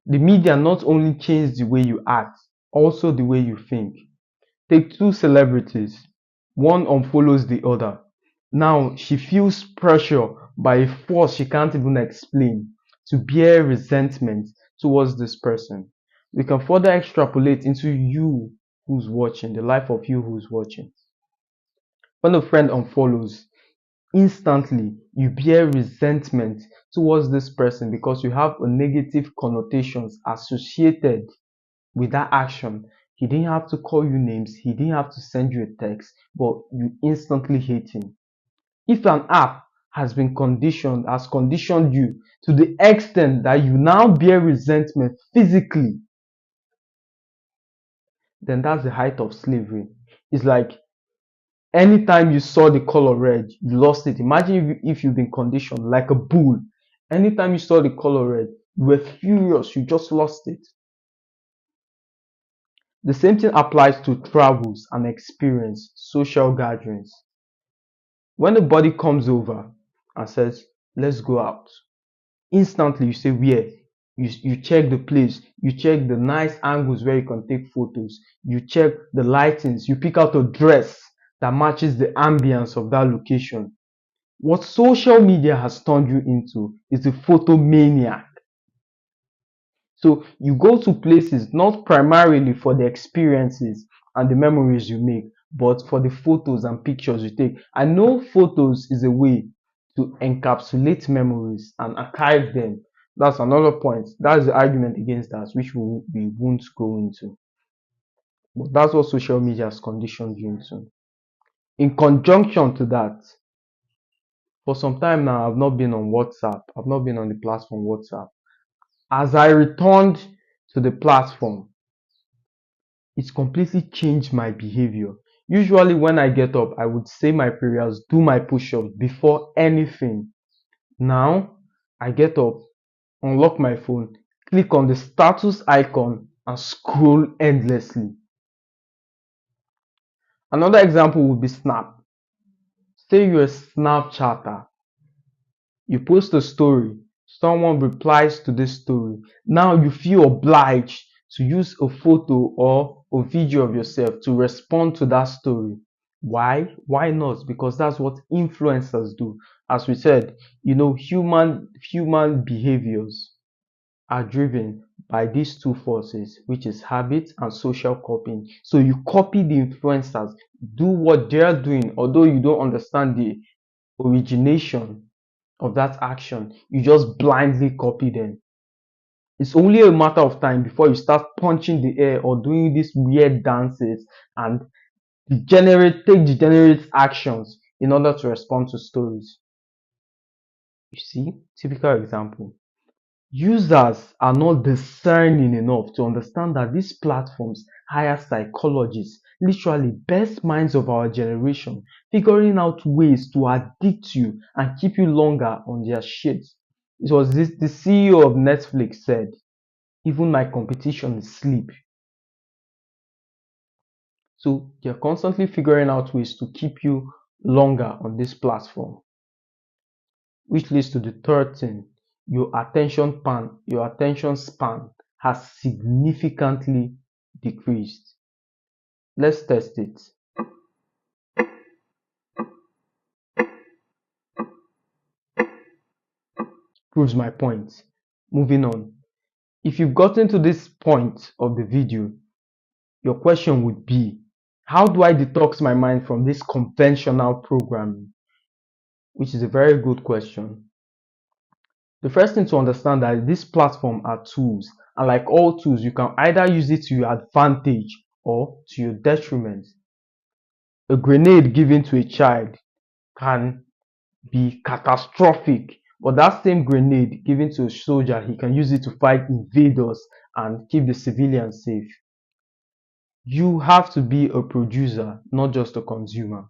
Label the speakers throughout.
Speaker 1: The media not only changed the way you act, also the way you think. Take two celebrities. One unfollows the other. Now she feels pressure by a force she can't even explain to bear resentment towards this person. We can further extrapolate into you who's watching, the life of you who's watching. When a friend unfollows, instantly you bear resentment towards this person because you have a negative connotations associated with that action. He didn't have to call you names, he didn't have to send you a text, but you instantly hate him. If an app has conditioned you to the extent that you now bear resentment physically, then that's the height of slavery. It's like anytime you saw the color red, you lost it. Imagine if you've been conditioned like a bull. Anytime you saw the color red, you were furious, you just lost it. The same thing applies to travels and experience, social gatherings. When a body comes over and says, let's go out, instantly you say where? You check the place, you check the nice angles where you can take photos, you check the lightings, you pick out a dress that matches the ambience of that location. What social media has turned you into is a photo maniac. So you go to places not primarily for the experiences and the memories you make, but for the photos and pictures you take. I know photos is a way to encapsulate memories and archive them. That's another point. That's the argument against that, which we won't go into. But that's what social media has conditioned you into. In conjunction to that, for some time now, I've not been on WhatsApp. I've not been on the platform WhatsApp. As I returned to the platform, it's completely changed my behavior. Usually, when I get up, I would say my prayers, do my push ups before anything. Now, I get up, unlock my phone, click on the status icon, and scroll endlessly. Another example would be Snap. Say you're a Snapchatter, you post a story, someone replies to this story. Now you feel obliged to use a photo or a video of yourself to respond to that story. Why? Why not? Because that's what influencers do. As we said, human behaviors are driven by these two forces, which is habit and social copying. So you copy the influencers, do what they're doing, although you don't understand the origination of that action, you just blindly copy them. It's only a matter of time before you start punching the air or doing these weird dances and take degenerate actions in order to respond to stories. You see, typical example. Users are not discerning enough to understand that these platforms hire psychologists, literally best minds of our generation, figuring out ways to addict you and keep you longer on their shit. It was this the CEO of Netflix said, even my competition is sleep. So they're constantly figuring out ways to keep you longer on this platform, which leads to the third thing. Your attention span has significantly decreased. Let's test it. Proves my point. Moving on. If you've gotten to this point of the video, your question would be, how do I detox my mind from this conventional programming? Which is a very good question. The first thing to understand that this platform are tools, and like all tools, you can either use it to your advantage or to your detriment. A grenade given to a child can be catastrophic, but that same grenade given to a soldier, he can use it to fight invaders and keep the civilians safe. You have to be a producer, not just a consumer.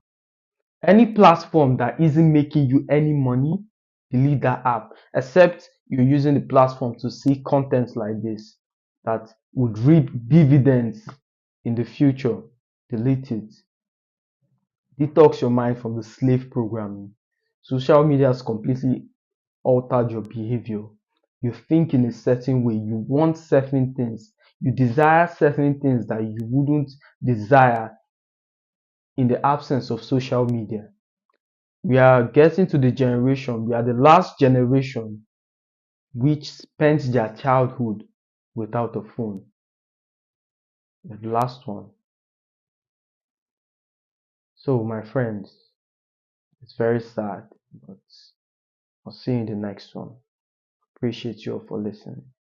Speaker 1: Any platform that isn't making you any money, delete that app, except you're using the platform to see content like this that would reap dividends in the future. Delete it. Detox your mind from the slave programming. Social media has completely altered your behavior. You think in a certain way. You want certain things. You desire certain things that you wouldn't desire in the absence of social media. We are getting to the generation, we are the last generation which spent their childhood without a phone. We are the last one. So, my friends, it's very sad, but I'll see you in the next one. Appreciate you all for listening.